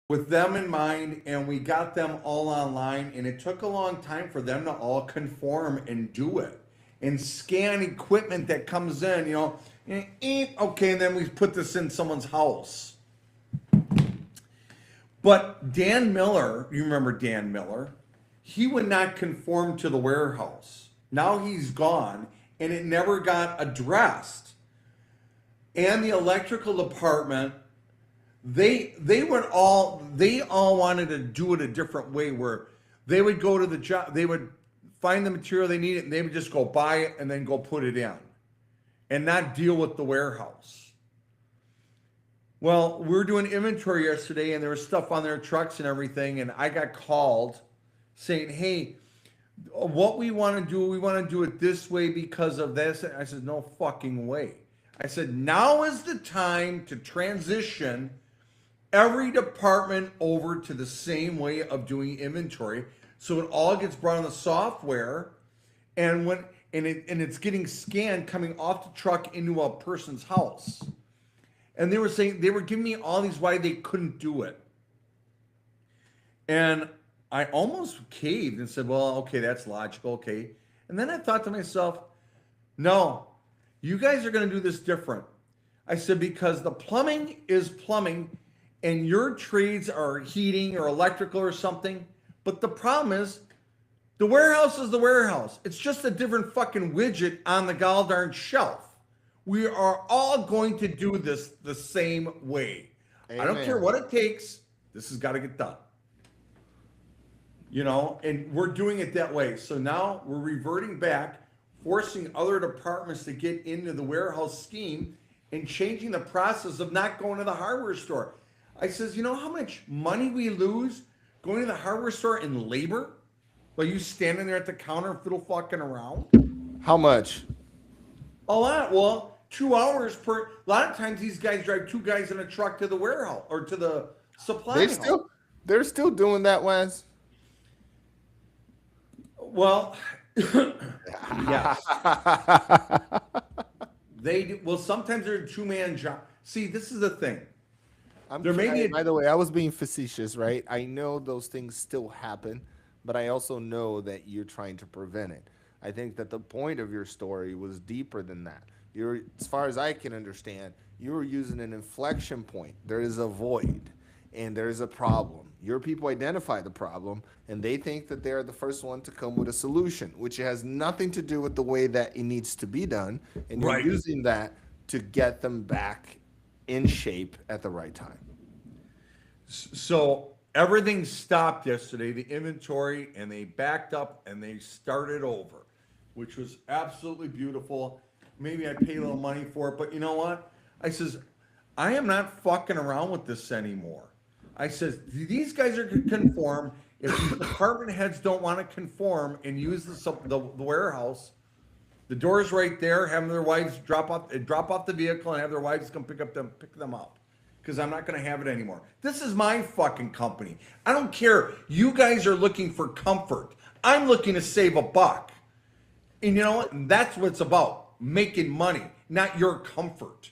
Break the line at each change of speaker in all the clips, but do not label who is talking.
with them in mind, and we got them all online, and it took a long time for them to all conform and do it and scan equipment that comes in, okay, and then we put this in someone's house. But Dan Miller, you remember Dan Miller, he would not conform to the warehouse. Now he's gone, and it never got addressed. And the electrical department, they all wanted to do it a different way, where they would go to the job, they would find the material they needed, and they would just go buy it and then go put it in and not deal with the warehouse. Well, we were doing inventory yesterday, and there was stuff on their trucks and everything, and I got called saying, "Hey, what we want to do it this way because of this." And I said, "No fucking way." I said, "Now is the time to transition every department over to the same way of doing inventory, so it all gets brought on the software, and it's getting scanned coming off the truck into a person's house." And they were giving me all these why they couldn't do it. And I almost caved and said, "Well, okay, that's logical, okay." And then I thought to myself, "No, you guys are going to do this different." I said, "Because the plumbing is plumbing and your trades are heating or electrical or something. But the problem is the warehouse is the warehouse. It's just a different fucking widget on the goddamn shelf. We are all going to do this the same way. I don't care
Amen.
what it takes. This has got to get done." And we're doing it that way. So now we're reverting back, forcing other departments to get into the warehouse scheme and changing the process of not going to the hardware store. I says, "You know how much money we lose going to the hardware store in labor while you standing there at the counter fiddle fucking around?"
How much?
A lot. Well, 2 hours per. A lot of times these guys drive two guys in a truck to the warehouse or to the supply
They
house.
still they're still doing that, Wes.
Well, yes, they do. Well, sometimes they're a two-man job. See, this is the thing. There may be
By the way, I was being facetious, right? I know those things still happen, but I also know that you're trying to prevent it. I think that the point of your story was deeper than that. As far as I can understand, you were using an inflection point. There is a void and there is a problem. Your people identify the problem and they think that they're the first one to come with a solution, which has nothing to do with the way that it needs to be done. And you're
right.
using that to get them back in shape at the right time.
So everything stopped yesterday, the inventory, and they backed up and they started over, which was absolutely beautiful. Maybe I paid a little money for it, but you know what? I says, I am not fucking around with this anymore. I says, these guys are going to conform. If these department heads don't want to conform and use the warehouse, the door's right there. Have their wives drop off the vehicle, and have their wives come pick them up. Because I'm not going to have it anymore. This is my fucking company. I don't care. You guys are looking for comfort. I'm looking to save a buck. And you know what? That's what it's about. Making money, not your comfort.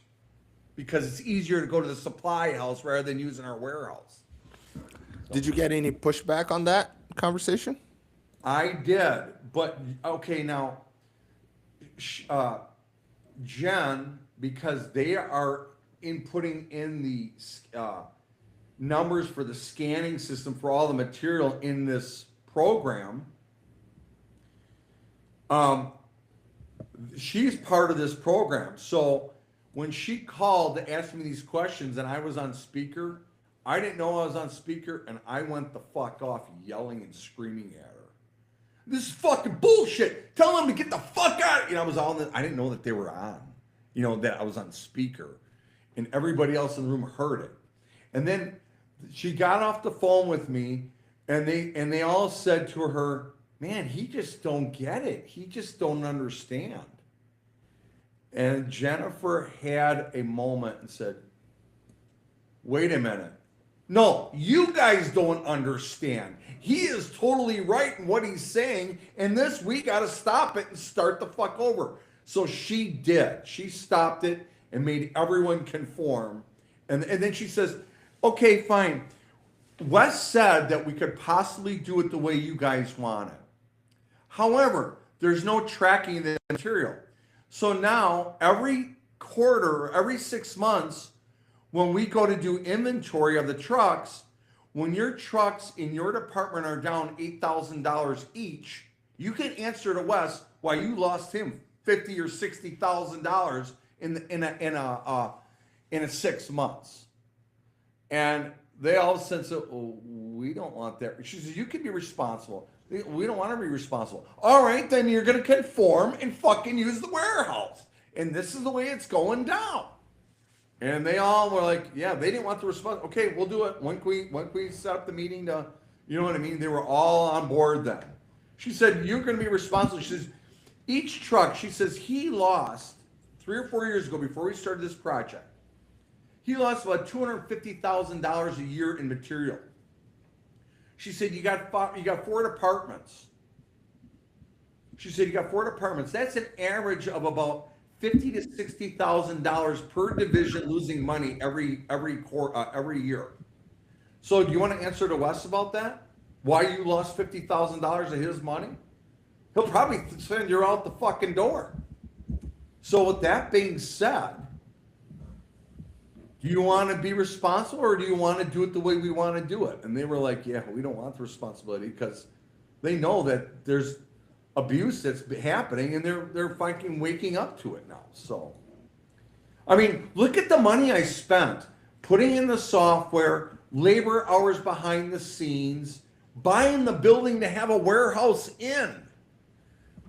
Because it's easier to go to the supply house rather than using our warehouse.
Did you get any pushback on that conversation?
I did. But, okay, now, Jen, because they are inputting in the numbers for the scanning system for all the material in this program, she's part of this program. So when she called to ask me these questions and I was on speaker, I didn't know I was on speaker, and I went the fuck off yelling and screaming at her. "This is fucking bullshit. Tell them to get the fuck out." I was all in I didn't know that they were on, that I was on speaker, and everybody else in the room heard it. And then she got off the phone with me, and they all said to her, "Man, he just don't get it. He just don't understand." And Jennifer had a moment and said, "Wait a minute. No, you guys don't understand. He is totally right in what he's saying, and we got to stop it and start the fuck over." So she did. She stopped it and made everyone conform. And then she says, "Okay, fine. Wes said that we could possibly do it the way you guys want it. However, there's no tracking the material. So now every quarter, every 6 months, when we go to do inventory of the trucks, when your trucks in your department are down $8,000 each, you can answer to Wes why you lost him $50,000 or $60,000 in a 6 months. And they all of a sudden said, oh, we don't want that. She says, you can be responsible. We don't want to be responsible. All right, then you're going to conform and fucking use the warehouse. And this is the way it's going down. And they all were like, yeah, they didn't want the response. Okay, we'll do it. When can we set up the meeting to, you know what I mean? They were all on board then. She said, you're going to be responsible. She says, each truck, she says, he lost 3 or 4 years ago before we started this project. He lost about $250,000 a year in material. She said, you got 4 departments. She said, you got 4 departments. That's an average of about $50,000 to $60,000 per division losing money every year. So do you want to answer to Wes about that? Why you lost $50,000 of his money? He'll probably send you out the fucking door. So with that being said, do you want to be responsible or do you want to do it the way we want to do it? And they were like, yeah, we don't want the responsibility because they know that there's abuse that's happening and they're fucking waking up to it now. So, I mean, look at the money I spent putting in the software, labor hours behind the scenes, buying the building to have a warehouse in.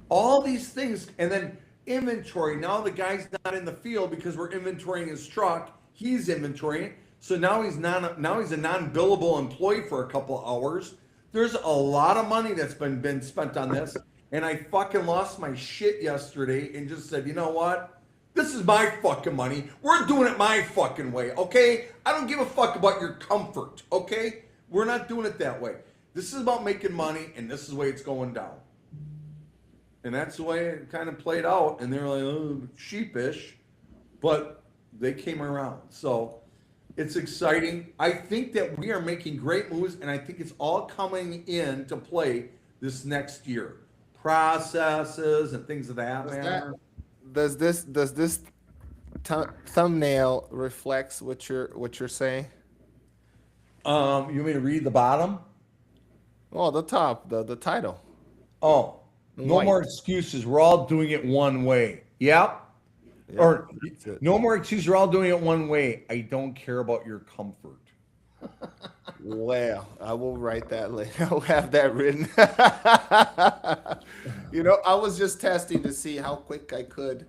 All these things, and then inventory. Now the guy's not in the field because we're inventorying his truck. He's inventorying. So now he's a non-billable employee for a couple of hours. There's a lot of money that's been spent on this. And I fucking lost my shit yesterday and just said, you know what? This is my fucking money. We're doing it my fucking way, okay? I don't give a fuck about your comfort, okay? We're not doing it that way. This is about making money, and this is the way it's going down. And that's the way it kind of played out. And they were like, oh, sheepish. But they came around. So it's exciting. I think that we are making great moves, and I think it's all coming in to play this next year. Processes and things of that manner.
Does this thumbnail reflects what you're saying?
You want me to read the bottom?
Oh, the top, the title.
Oh, no
White.
more excuses. We're all doing it one way. Yep.
Yeah,
Or
that's it.
no more excuses. We're all doing it one way. I don't care about your comfort.
Well, I will write that later. I'll have that written. I was just testing to see how quick I could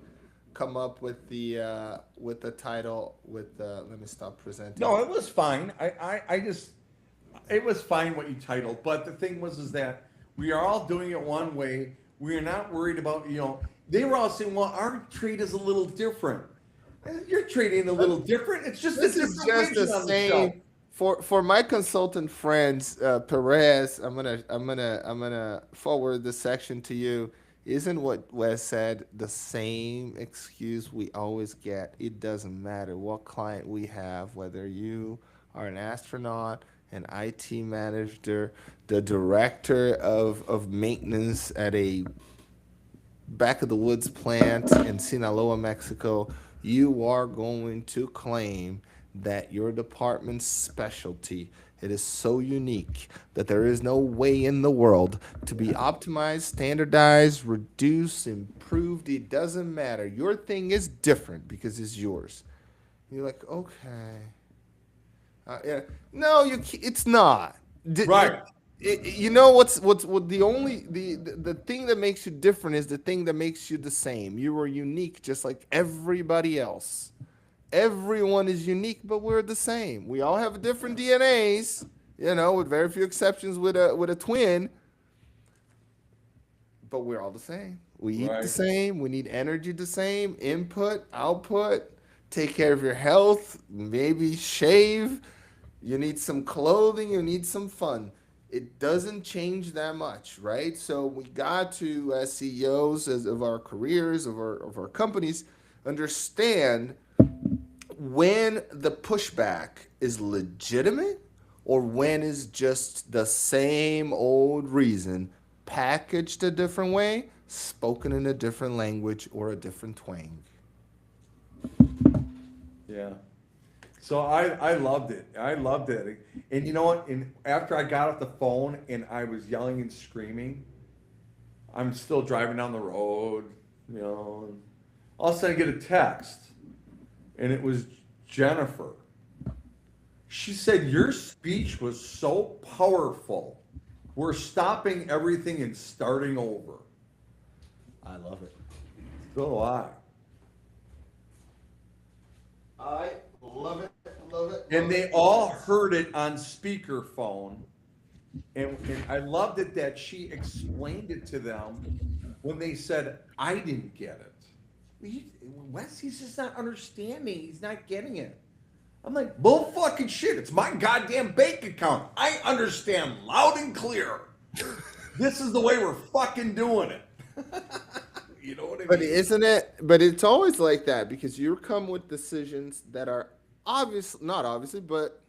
come up with the title. Let me stop presenting.
No, it was fine. It was fine what you titled. But the thing is that we are all doing it one way. We are not worried about, they were all saying, well, our trade is a little different. Your trade ain't a little different. It's just
This
a
is
different
just the
widget on
same.
shelf.
For my consultant friends, Perez, I'm gonna forward this section to you. Isn't what Wes said the same excuse we always get? It doesn't matter what client we have, whether you are an astronaut, an IT manager, the director of maintenance at a back of the woods plant in Sinaloa, Mexico, you are going to claim that your department's specialty, it is so unique that there is no way in the world to be optimized, standardized, reduced, improved. It doesn't matter. Your thing is different because it's yours. You're like, okay. Yeah. No, it's not.
Right.
What's the thing that makes you different is the thing that makes you the same. You are unique just like everybody else. Everyone is unique, but we're the same. We all have different DNAs, with very few exceptions with a twin. But we're all the same. We eat the same. We need energy the same. Input, output. Take care of your health. Maybe shave. You need some clothing. You need some fun. It doesn't change that much, right? So we got to, as CEOs of our careers, of our companies, understand when the pushback is legitimate or when is just the same old reason packaged a different way, spoken in a different language or a different twang.
Yeah. So I loved it. I loved it. And you know what? And after I got off the phone and I was yelling and screaming, I'm still driving down the road, you know. And all of a sudden I get a text, and it was Jennifer. She said, "Your speech was so powerful. We're stopping everything and starting over."
I love it.
So do I.
I love it. Love it.
And they all heard it on speakerphone. And I loved it that she explained it to them when they said, "I didn't get it." Wes, he's just not understanding. He's not getting it. I'm like, bull fucking shit. It's my goddamn bank account. I understand loud and clear. This is the way we're fucking doing it. You know what I
But
mean?
isn't it? But it's always like that because you come with decisions that are not obviously, but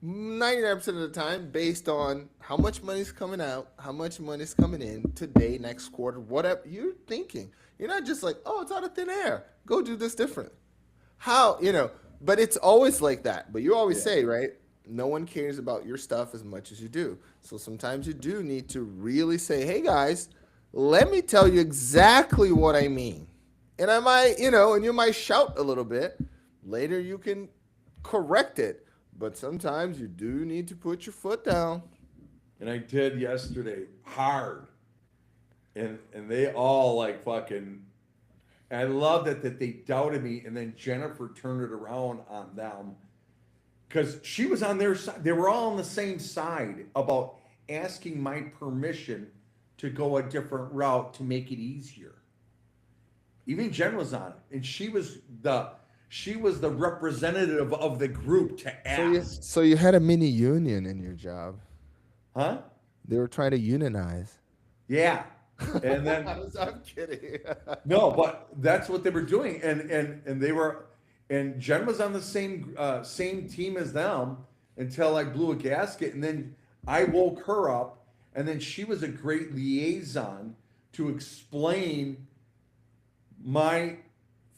99% of the time based on how much money's coming out, how much money's coming in today, next quarter, whatever you're thinking. You're not just like, oh, it's out of thin air. Go do this different. How, but it's always like that. But you always
Yeah.
say, right? No one cares about your stuff as much as you do. So sometimes you do need to really say, hey guys, let me tell you exactly what I mean. And I might, and you might shout a little bit. Later you can correct it. But sometimes you do need to put your foot down.
And I did yesterday hard. And they all like fucking, I loved it that they doubted me, and then Jennifer turned it around on them because she was on their side. They were all on the same side about asking my permission to go a different route to make it easier. Even Jen was on it, and she was the representative of the group to ask.
So you had a mini union in your job.
Huh?
They were trying to unionize.
Yeah. And then
I'm kidding.
no, but that's what they were doing, and they were, and Jen was on the same team as them until I blew a gasket, and then I woke her up, and then she was a great liaison to explain my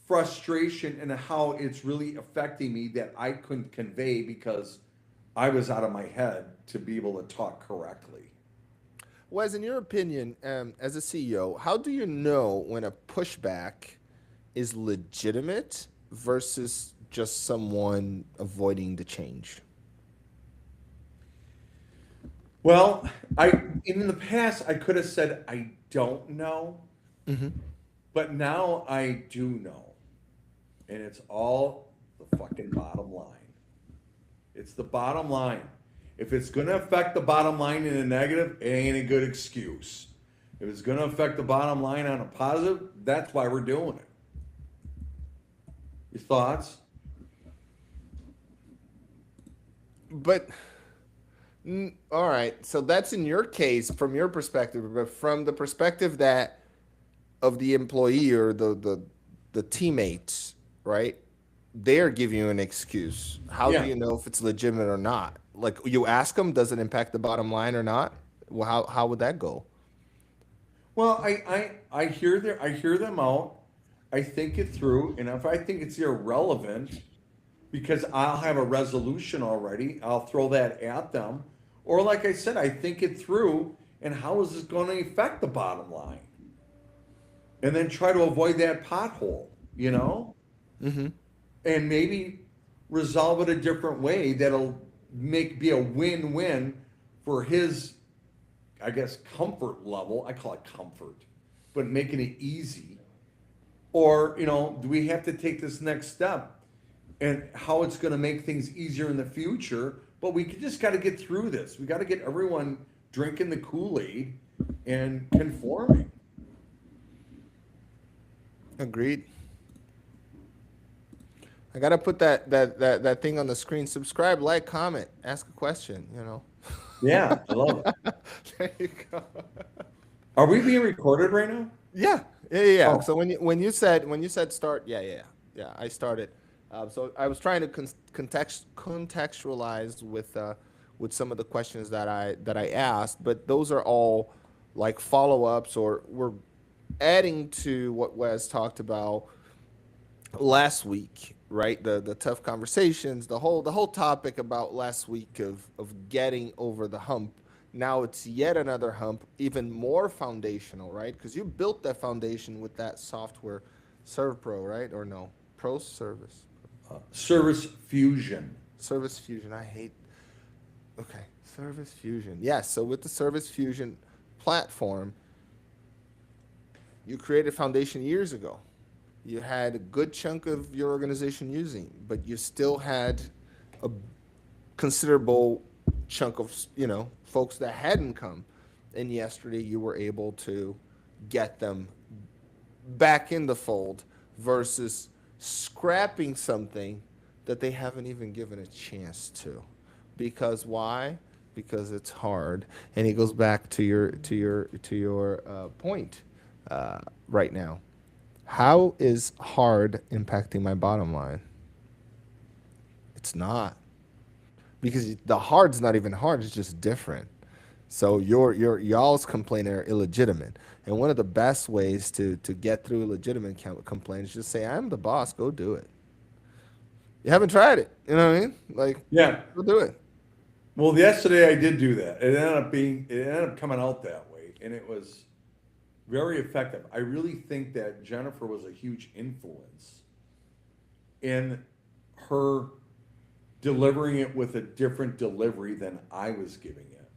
frustration and how it's really affecting me that I couldn't convey because I was out of my head to be able to talk correctly.
Wes, in your opinion, as a CEO, how do you know when a pushback is legitimate versus just someone avoiding the change?
Well, in the past I could have said I don't know, but now I do know. And it's all the fucking bottom line. It's the bottom line. If it's going to affect the bottom line in a negative, it ain't a good excuse. If it's going to affect the bottom line on a positive, that's why we're doing it. Your thoughts?
But all right, so that's in your case from your perspective, but from the perspective that of the employee or the teammates, right? They're giving you an excuse. How
Yeah.
do you know if it's legitimate or not? Like you ask them, does it impact the bottom line or not? Well, how would that go?
Well, I hear them out. I think it through, and if I think it's irrelevant, because I'll have a resolution already, I'll throw that at them. Or like I said, I think it through, and how is this going to affect the bottom line? And then try to avoid that pothole, you know? And maybe resolve it a different way that'll be a win-win for his, I guess, comfort level. I call it comfort, but making it easy. Or, do we have to take this next step and how it's going to make things easier in the future? But just got to get through this. We got to get everyone drinking the Kool-Aid and conforming.
Agreed. I gotta put that thing on the screen. Subscribe, like, comment, ask a question.
Yeah, I love it.
There you go.
Are we being recorded right now?
Yeah.
Oh.
So when you said start, yeah. I started. So I was trying to contextualize with with some of the questions that I asked, but those are all like follow-ups, or we're adding to what Wes talked about last week, right? The tough conversations, the whole topic about last week of getting over the hump. Now it's yet another hump, even more foundational, right? Because you built that foundation with that software, ServPro, right? Or no, Pro Service,
Service Fusion.
Service Fusion. I hate. Okay, Service Fusion. Yes. So with the Service Fusion platform, you created foundation years ago. You had a good chunk of your organization using, but you still had a considerable chunk of folks that hadn't come. And yesterday, you were able to get them back in the fold versus scrapping something that they haven't even given a chance to. Because why? Because it's hard. And it goes back to your point right now. How is hard impacting my bottom line? It's not, because the hard's not even hard. It's just different. So y'all's complaint are illegitimate. And one of the best ways to get through a legitimate complaint is just say, I'm the boss, go do it. You haven't tried it. You know what I mean? Like,
Yeah.
go do it.
Well, yesterday I did do that. It ended up coming out that way, and it was very effective. I really think that Jennifer was a huge influence in her delivering it with a different delivery than I was giving it.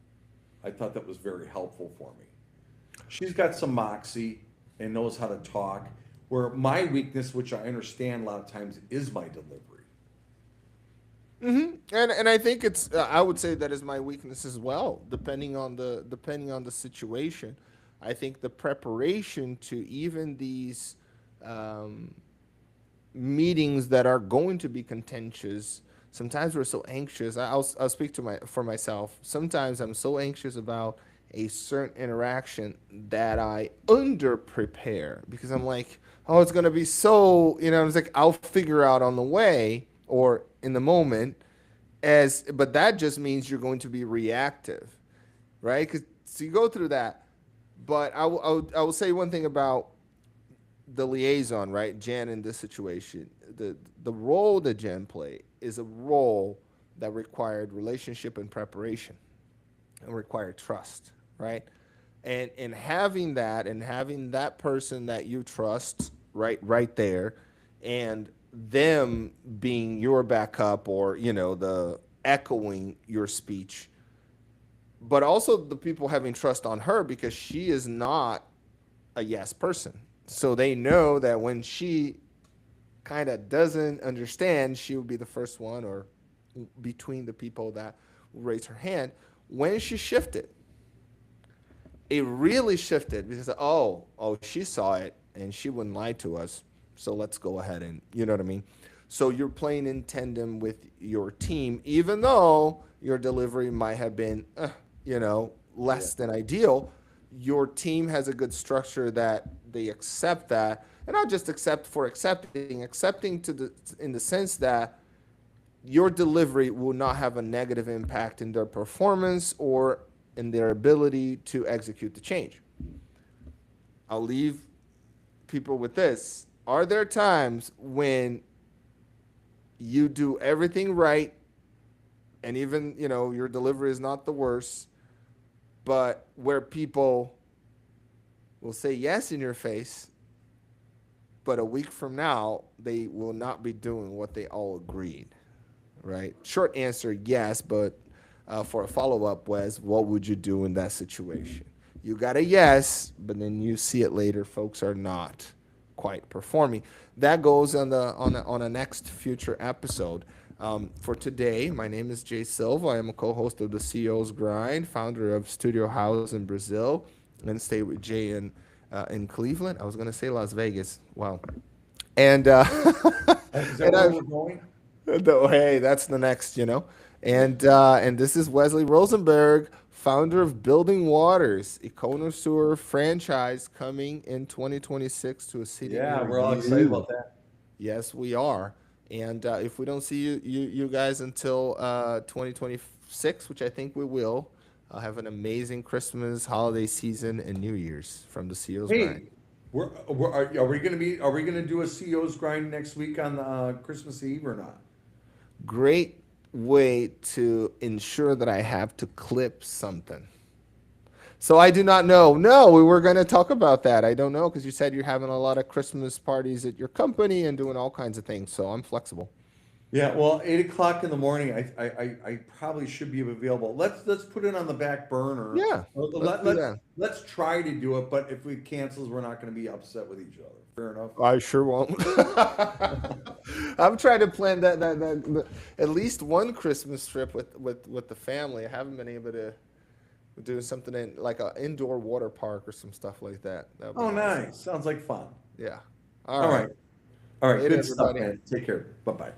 I thought that was very helpful for me. She's got some moxie and knows how to talk, where my weakness, which I understand a lot of times, is my delivery.
And I think it's I would say that is my weakness as well, depending on the situation. I think the preparation to even these meetings that are going to be contentious. Sometimes we're so anxious. I'll speak for myself. Sometimes I'm so anxious about a certain interaction that I under prepare, because I'm like, oh, it's gonna be so, it's like I'll figure out on the way or in the moment, but that just means you're going to be reactive, right? So you go through that. But I will say one thing about the liaison, right? Jan, in this situation, the role that Jan played is a role that required relationship and preparation and required trust, right? And having that person that you trust right there, and them being your backup, or the echoing your speech, but also the people having trust on her, because she is not a yes person. So they know that when she kind of doesn't understand, she will be the first one, or between the people that raise her hand. When she shifted, it really shifted, because oh, she saw it and she wouldn't lie to us. So let's go ahead and, you know what I mean? So you're playing in tandem with your team, even though your delivery might have been, less than ideal. Your team has a good structure that they accept that, and not just accepting in the sense that your delivery will not have a negative impact in their performance or in their ability to execute the change. I'll leave people with this. Are there times when you do everything right, and even, your delivery is not the worst, but where people will say yes in your face, but a week from now, they will not be doing what they all agreed, right? Short answer, yes, but for a follow-up, Wes, what would you do in that situation? You got a yes, but then you see it later, folks are not quite performing. That goes on a next future episode. For today, my name is Jay Silva. I am a co-host of the CEO's Grind, founder of Studio House in Brazil, and stay with Jay in Cleveland. I was going to say Las Vegas. Wow. And
Is that where we're going?
hey, that's the next, And this is Wesley Rosenberg, founder of Building Waters, a connoisseur franchise coming in 2026 to a city.
Yeah,
near
we're all
you.
excited about that.
Yes, we are. And if we don't see you guys until 2026, which I think we will, have an amazing Christmas, holiday season, and New Year's from the CEO's Grind.
Hey, are we gonna be? Are we gonna do a CEO's grind next week on Christmas Eve or not?
Great way to ensure that I have to clip something. So I do not know. No, we were going to talk about that. I don't know because you said you're having a lot of Christmas parties at your company and doing all kinds of things. So I'm flexible.
Yeah, well, 8 o'clock in the morning, I probably should be available. Let's put it on the back burner.
Yeah, let's do that.
Let's try to do it, but if it cancels, we're not going to be upset with each other. Fair enough.
I sure won't. I'm trying to plan that at least one Christmas trip with the family. I haven't been able to do something in like an indoor water park or some stuff like that. That'd be
Oh,
awesome.
nice. Sounds like fun.
Yeah.
All right. All right.
Later,
Good stuff,
everybody.
man. Take care. Bye bye.